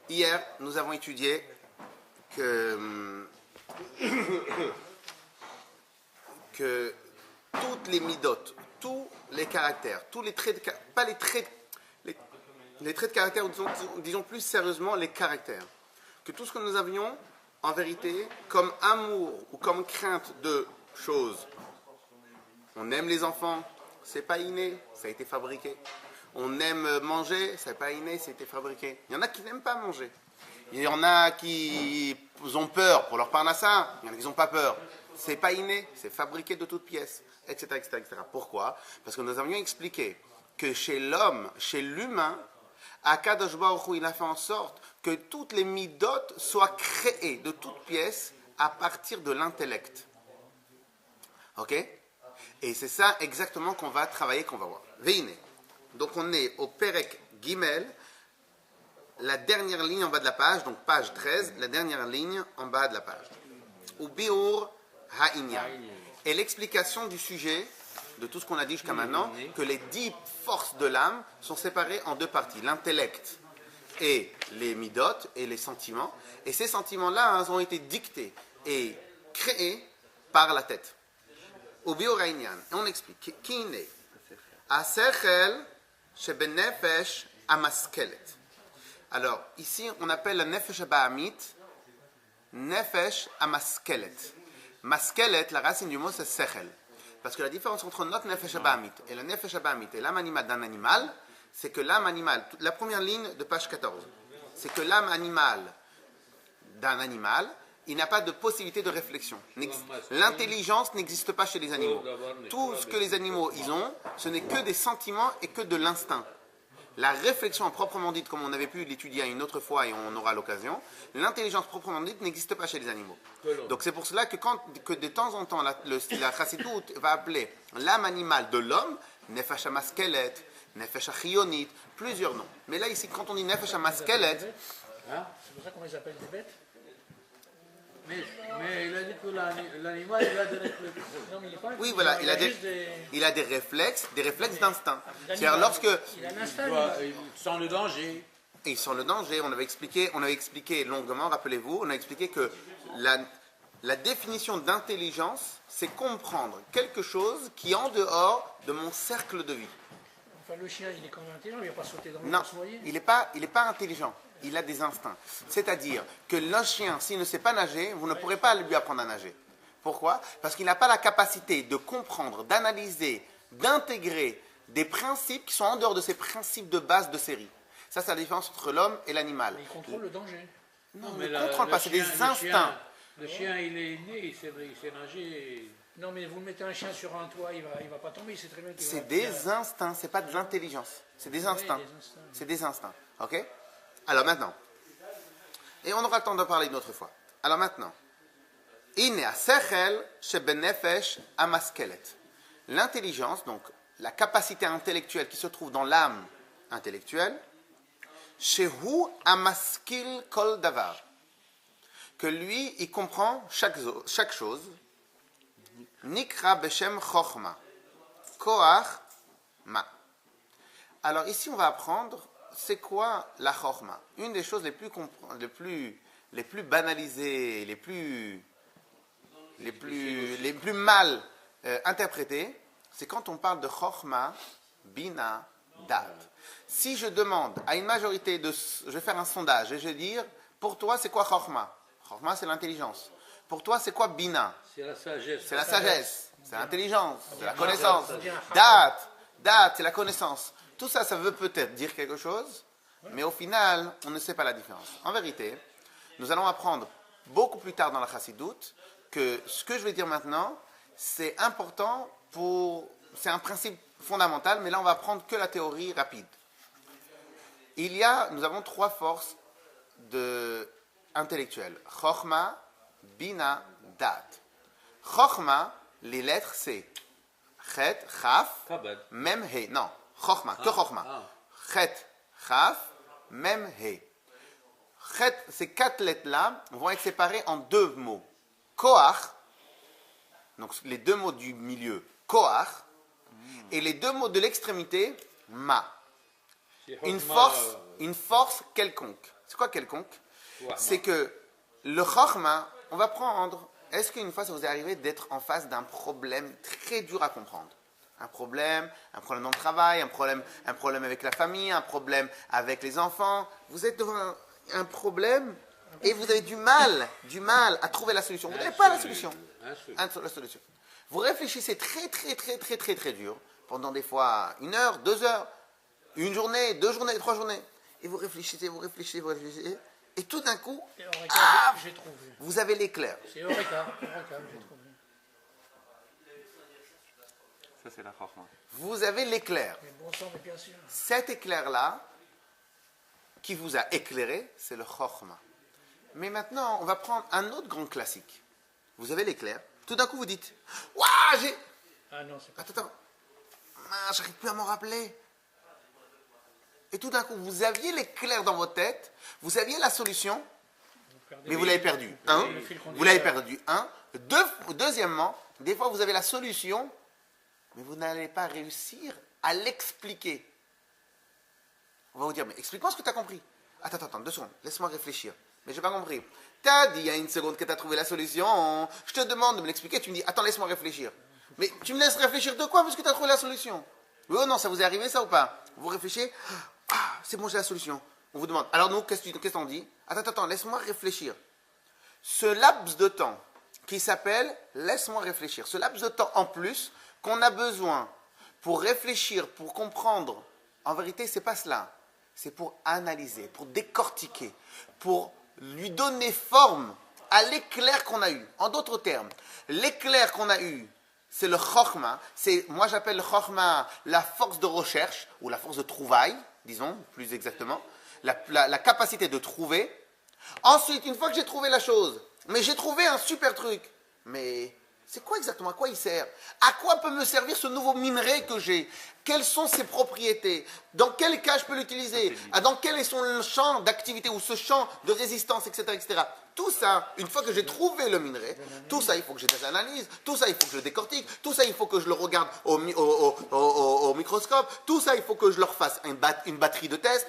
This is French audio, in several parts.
Hier, nous avons étudié que toutes les midotes, tous les caractères, tous les traits de, pas les traits, les traits de caractère, ou disons plus sérieusement les caractères, que tout ce que nous avions en vérité comme amour ou comme crainte de choses. On aime les enfants, c'est pas inné, ça a été fabriqué. On aime manger, c'est pas inné, ça a été fabriqué. Il y en a qui n'aiment pas manger. Il y en a qui ont peur pour leur parnassa, il y en a qui n'ont pas peur. C'est pas inné, c'est fabriqué de toutes pièces, etc., etc., etc. Pourquoi? Parce que nous avions expliqué que chez l'homme, chez l'humain, Akadosh Baruch Hu, il a fait en sorte que toutes les midotes soient créées de toutes pièces à partir de l'intellect. Ok? Et c'est ça exactement qu'on va travailler, qu'on va voir. Veine. Donc on est au Perek Gimel, la dernière ligne en bas de la page, donc page 13, la dernière ligne en bas de la page. Ou Biur Ha'inyan. Et l'explication du sujet, de tout ce qu'on a dit jusqu'à maintenant, que les 10 forces de l'âme sont séparées en deux parties, l'intellect et les midot et les sentiments. Et ces sentiments-là ont été dictés et créés par la tête. Ou Biur Ha'inyan. Et on explique. Kine. Asechel shebenefesh amaskelet. Alors, ici, on appelle la nefesh abahamit nefesh amaskelet. Maskelet, la racine du mot, c'est sechel. Parce que la différence entre notre nefesh abahamit et la nefesh abahamit et l'âme animale d'un animal, c'est que l'âme animale, la première ligne de page 14, c'est que l'âme animale d'un animal, il n'a pas de possibilité de réflexion. L'intelligence n'existe pas chez les animaux. Tout ce que les animaux ils ont, ce n'est que des sentiments et que de l'instinct. La réflexion proprement dite, comme on avait pu l'étudier une autre fois et on aura l'occasion, l'intelligence proprement dite n'existe pas chez les animaux. Donc c'est pour cela que de temps en temps, la chassidoute va appeler l'âme animale de l'homme, nefesh hamaskelet, nefesh hachionit, plusieurs noms. Mais là ici, quand on dit nefesh hamaskelet... C'est pour ça qu'on les appelle des bêtes. Mais il a dit que l'animal, il a des réflexes. Non, mais il est pas, oui, voilà, il a des réflexes d'instinct. C'est-à-dire lorsque... Il a un instinct. Il sent le danger. Et il sent le danger. On avait expliqué longuement, rappelez-vous, on a expliqué que la définition d'intelligence, c'est comprendre quelque chose qui est en dehors de mon cercle de vie. Enfin, le chien, il est quand même intelligent, il va pas sauter dans l'eau Non, pour se noyer. il n'est pas intelligent. Il a des instincts. C'est-à-dire que le chien, s'il ne sait pas nager, vous ne pourrez pas lui apprendre à nager. Pourquoi? Parce qu'il n'a pas la capacité de comprendre, d'analyser, d'intégrer des principes qui sont en dehors de ces principes de base de série. Ça, c'est la différence entre l'homme et l'animal. Mais il contrôle le danger. Non, mais il ne contrôle pas, c'est des instincts. Le chien, il est né, il sait nager. Non, mais vous mettez un chien sur un toit, il va pas tomber, il sait très bien qu'il va... C'est des instincts, c'est pas de l'intelligence. C'est des instincts. Oui, des instincts. C'est des instincts. Ok? Alors maintenant, et on aura le temps de parler une autre fois. Alors maintenant, l'intelligence, donc la capacité intellectuelle qui se trouve dans l'âme intellectuelle, shehu amaskil kol davar, que lui, il comprend chaque chose, nikra beshem chochma, koach ma. Alors ici, on va apprendre c'est quoi la chokhma. Une des choses les plus banalisées, les plus mal interprétées, c'est quand on parle de chokhma, bina, dat. Si je demande à une majorité je vais faire un sondage et je vais dire, pour toi c'est quoi chokhma? Chokhma c'est l'intelligence. Pour toi c'est quoi bina? C'est la sagesse. C'est la sagesse, c'est l'intelligence, c'est la connaissance. Dat, c'est la connaissance. Tout ça, ça veut peut-être dire quelque chose, mais au final, on ne sait pas la différence. En vérité, nous allons apprendre beaucoup plus tard dans la chassidoute que ce que je vais dire maintenant, c'est important c'est un principe fondamental, mais là, on va prendre que la théorie rapide. Nous avons 3 forces intellectuelles. Chokhma, bina, dat. Chokhma, les lettres, c'est chet, chaf, mem, he. Non. Chokhma, que chokhma. Chet, chaf, mem, he. Chet, ces 4 lettres-là vont être séparées en 2 mots. Koach, donc les 2 mots du milieu, koach, et les 2 mots de l'extrémité, ma. Une force quelconque. C'est quoi quelconque? Ouais, C'est que le chokhmah, on va prendre, est-ce qu'une fois ça vous est arrivé d'être en face d'un problème très dur à comprendre? Un problème dans le travail, un problème avec la famille, un problème avec les enfants. Vous êtes devant un problème et vous avez du mal à trouver la solution. Vous n'avez pas la solution. La solution. Vous réfléchissez très dur, pendant des fois 1 heure, 2 heures, 1 journée, 2 journées, 3 journées. Et vous réfléchissez, et tout d'un coup, Et Eureka, j'ai trouvé. vous avez l'éclair. C'est Eureka, j'ai trouvé. Ça, c'est la chokhmah. Vous avez l'éclair. Mais bon sang, mais bien sûr. Cet éclair-là, qui vous a éclairé, c'est le chokhmah. Mais maintenant, on va prendre un autre grand classique. Vous avez l'éclair. Tout d'un coup, vous dites, waouh, j'ai... Ah non, c'est pas Attends. J'arrive plus à m'en rappeler. Et tout d'un coup, vous aviez l'éclair dans votre tête, vous aviez la solution, mais vous l'avez perdu. Vous l'avez perdu. Deuxièmement, des fois, vous avez la solution, mais vous n'allez pas réussir à l'expliquer. On va vous dire, mais explique-moi ce que tu as compris. Attends, 2 secondes, laisse-moi réfléchir. Mais j'ai pas compris. Tu as dit il y a 1 seconde que tu as trouvé la solution. Je te demande de me l'expliquer. Tu me dis, attends, laisse-moi réfléchir. Mais tu me laisses réfléchir de quoi puisque tu as trouvé la solution? Oui ou non, ça vous est arrivé ça ou pas? Vous réfléchissez, c'est bon, j'ai la solution. On vous demande, alors nous, qu'est-ce qu'on dit? Attends, laisse-moi réfléchir. Ce laps de temps qui s'appelle laisse-moi réfléchir, ce laps de temps en plus qu'on a besoin pour réfléchir, pour comprendre, en vérité, c'est pas cela. C'est pour analyser, pour décortiquer, pour lui donner forme à l'éclair qu'on a eu. En d'autres termes, l'éclair qu'on a eu, c'est le chokhmah. Moi, j'appelle le chokhmah la force de recherche, ou la force de trouvaille, disons, plus exactement. La capacité de trouver. Ensuite, une fois que j'ai trouvé la chose, mais j'ai trouvé un super truc, mais c'est quoi exactement? À quoi il sert? À quoi peut me servir ce nouveau minerai que j'ai? Quelles sont ses propriétés? Dans quel cas je peux l'utiliser? Dans quel est son champ d'activité ou ce champ de résistance, etc. Tout ça, une fois que j'ai trouvé le minerai, tout ça, il faut que je des analyses, tout ça, il faut que je décortique, tout ça, il faut que je le regarde au microscope, tout ça, il faut que je leur fasse une batterie de test,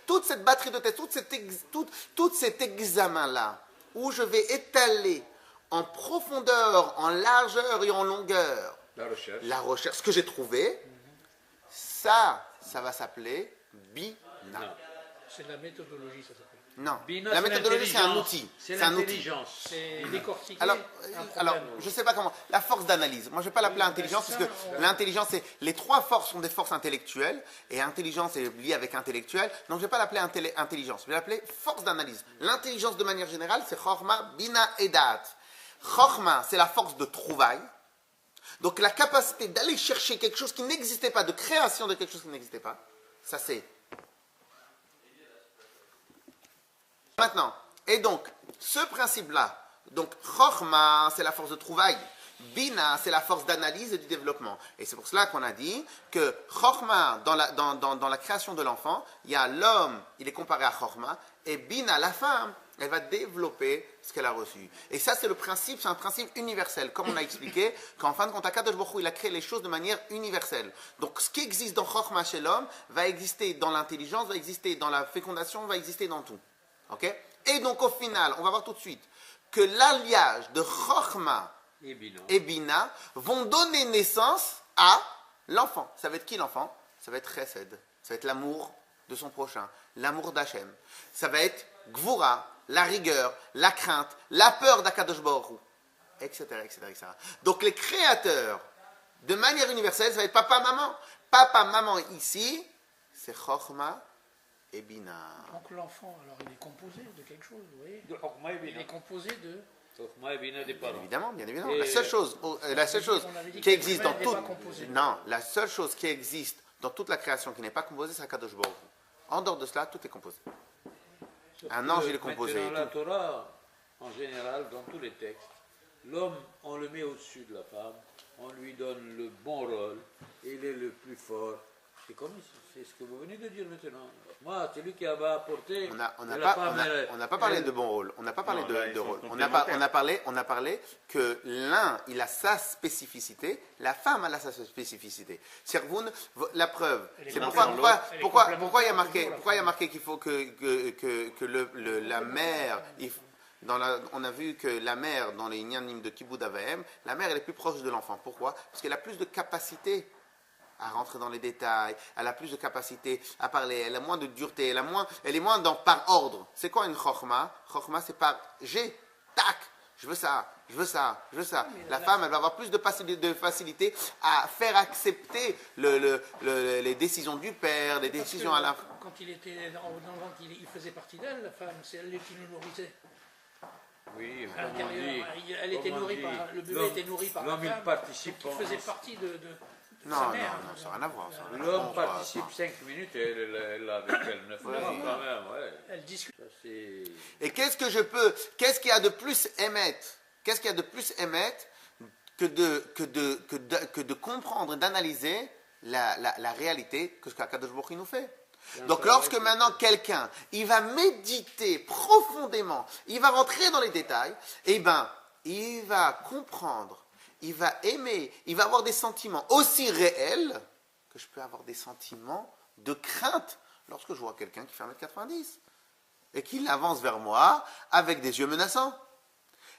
toute cette batterie de test, tout cet examen-là, où je vais étaler en profondeur, en largeur et en longueur la recherche, ce que j'ai trouvé, ça va s'appeler Bina. C'est de la méthodologie, ça s'appelle. Non, Bina, la c'est méthodologie, c'est un outil. C'est un outil. l'intelligence. C'est décortiquer Alors, un problème. je ne sais pas comment. La force d'analyse. Moi, je ne vais pas l'appeler intelligence, c'est parce ça, que l'intelligence, c'est les 3 forces sont des forces intellectuelles, et intelligence est liée avec intellectuel. Donc, je ne vais pas l'appeler intelligence. Je vais l'appeler force d'analyse. L'intelligence, de manière générale, c'est Chokhmah, Bina et Da'at. Chokhmah, c'est la force de trouvaille. Donc, la capacité d'aller chercher quelque chose qui n'existait pas, de création de quelque chose qui n'existait pas. Ça, c'est. Maintenant, et donc, ce principe-là, donc, Chokhmah, c'est la force de trouvaille. Bina, c'est la force d'analyse et du développement. Et c'est pour cela qu'on a dit que Chokhmah, dans la création de l'enfant, il y a l'homme, il est comparé à Chokhmah, et Bina, la femme, elle va développer ce qu'elle a reçu. Et ça, c'est le principe, c'est un principe universel. Comme on a expliqué, qu'en fin de compte, Akadosh Baruch Hu, il a créé les choses de manière universelle. Donc, ce qui existe dans Chokhmah chez l'homme, va exister dans l'intelligence, va exister dans la fécondation, va exister dans tout. Ok? Et donc, au final, on va voir tout de suite que l'alliage de Chokhmah et Bina vont donner naissance à l'enfant. Ça va être qui l'enfant? Ça va être Chesed. Ça va être l'amour de son prochain, l'amour d'Hachem. Ça va être Gvura, la rigueur, la crainte, la peur d'Akadosh Baruch Hu, etc. Donc les créateurs, de manière universelle, ça va être papa, maman. Papa, maman ici, c'est Chokhmah et Bina. Donc l'enfant, alors il est composé de quelque chose, vous voyez? De Chokhmah et Il Bina. est composé de... Chokhmah et Bina des parents. Bien évidemment. Et La seule chose on avait dit qui que existe dans l'humain n'est toute... pas composé. Non, la seule chose qui existe dans toute la création qui n'est pas composée, c'est Akadosh Baruch Hu. En dehors de cela, tout est composé. Un ange, il est composé. Maintenant, la Torah, en général, dans tous les textes, l'homme, on le met au-dessus de la femme, on lui donne le bon rôle, il est le plus fort, C'est comme c'est ce que vous venez de dire maintenant. Moi, c'est lui qui avait apporté. On n'a la pas, femme, on n'a pas parlé de bon rôle. On n'a pas parlé Non, de, là, ils de sont rôle. complémentaires. On a parlé que l'un, il a sa spécificité, la femme, elle a sa spécificité. C'est-à-dire, la preuve, Elle est c'est complémentaire. pourquoi il y a marqué qu'il faut que la mère, on a vu que la mère, dans les Inyanim de Kiboud Avahem, la mère, elle est plus proche de l'enfant. Pourquoi? Parce qu'elle a plus de capacité à rentrer dans les détails, elle a plus de capacité à parler, elle a moins de dureté, elle est moins par ordre. C'est quoi une chokhma? Chokhma, c'est par tac, je veux ça, je veux ça, je veux ça. La femme, elle va avoir plus de facilité à faire accepter les décisions du père, les Parce décisions que à la... Quand il était dans le ventre, il faisait partie d'elle, la femme, c'est elle qui nous nourrissait. Oui, À comme on l'intérieur, dit, elle était comme on nourrie dit, par, le bébé l'homme- était nourri par la l'homme, il femme, participe donc il en- faisait partie de Non, sa non, mère. non, ça n'a rien à voir. ça n'a rien à L'homme voir. participe 5 minutes et elle a avec elle 9 Ouais. mois quand même. Ouais. Elle discute. Ça, c'est. Et qu'est-ce qu'il y a de plus émettre que de comprendre et d'analyser la réalité que ce qu'Akadosh Baruch Hu nous fait. Donc lorsque maintenant quelqu'un, il va méditer profondément, il va rentrer dans les détails, eh ben, il va comprendre, il va aimer, il va avoir des sentiments aussi réels que je peux avoir des sentiments de crainte lorsque je vois quelqu'un qui fait 1m90 et qu'il avance vers moi avec des yeux menaçants.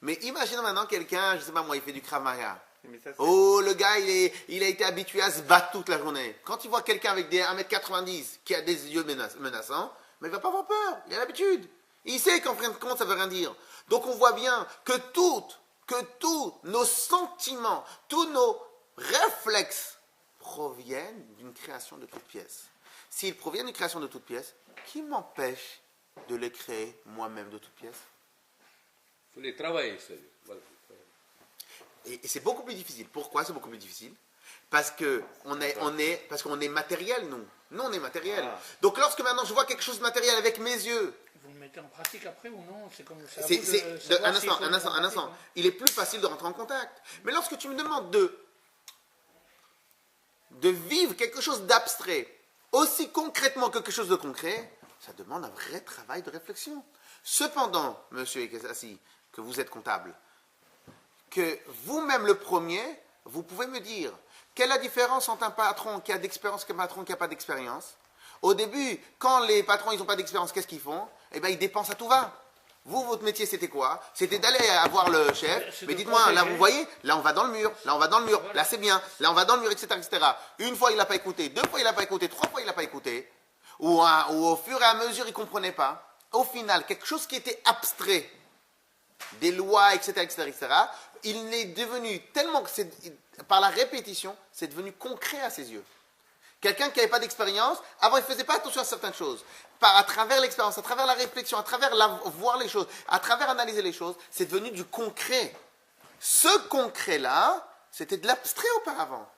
Mais imaginons maintenant quelqu'un, je ne sais pas moi, il fait du Krav Maga. Mais ça, c'est- Oh, le gars, il a été habitué à se battre toute la journée. Quand il voit quelqu'un avec des 1m90 qui a des yeux menaçants, mais il ne va pas avoir peur, il a l'habitude. Il sait qu'en fin de compte, ça ne veut rien dire. Donc on voit bien que tous nos sentiments, tous nos réflexes proviennent d'une création de toute pièce. S'ils proviennent d'une création de toute pièce, qui m'empêche de les créer moi-même de toute pièce? Il faut les travailler, ça. Voilà. Et c'est beaucoup plus difficile. Pourquoi c'est beaucoup plus difficile? Parce qu'on est matériel, nous. Nous, on est matériel. Ah. Donc, lorsque maintenant je vois quelque chose de matériel avec mes yeux, Vous le mettez en pratique après ou non? C'est comme ça. un instant. Il est plus facile de rentrer en contact. Mais lorsque tu me demandes de vivre quelque chose d'abstrait, aussi concrètement que quelque chose de concret, ça demande un vrai travail de réflexion. Cependant, monsieur Ekassi, que vous êtes comptable, que vous-même le premier, vous pouvez me dire quelle est la différence entre un patron qui a d'expérience et un patron qui n'a pas d'expérience. Au début, quand les patrons n'ont pas d'expérience, qu'est-ce qu'ils font? Eh bien, ils dépensent à tout va. Vous, votre métier, c'était quoi? C'était d'aller voir le chef. C'est Mais de dites-moi, là, protéger. vous voyez, là, on va dans le mur, là, on va dans le mur, là, c'est bien, là, on va dans le mur, etc., etc. Une fois, il n'a pas écouté, deux fois, il n'a pas écouté, trois fois, il n'a pas écouté. Ou au fur et à mesure, il ne comprenait pas. Au final, quelque chose qui était abstrait, des lois, etc., etc., etc., il est devenu tellement, par la répétition, c'est devenu concret à ses yeux. Quelqu'un qui n'avait pas d'expérience, avant il ne faisait pas attention à certaines choses. À travers l'expérience, à travers la réflexion, à travers voir les choses, à travers analyser les choses, c'est devenu du concret. Ce concret-là, c'était de l'abstrait auparavant.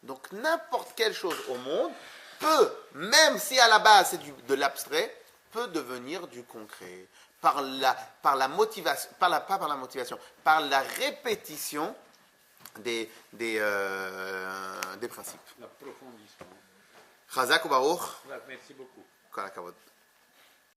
Donc n'importe quelle chose au monde peut, même si à la base c'est de l'abstrait, peut devenir du concret. Par la motivation, pas par la motivation, par la répétition des principes. L'approfondissement. Chazak ou Baruch, Voilà, merci beaucoup. Kol hakavod.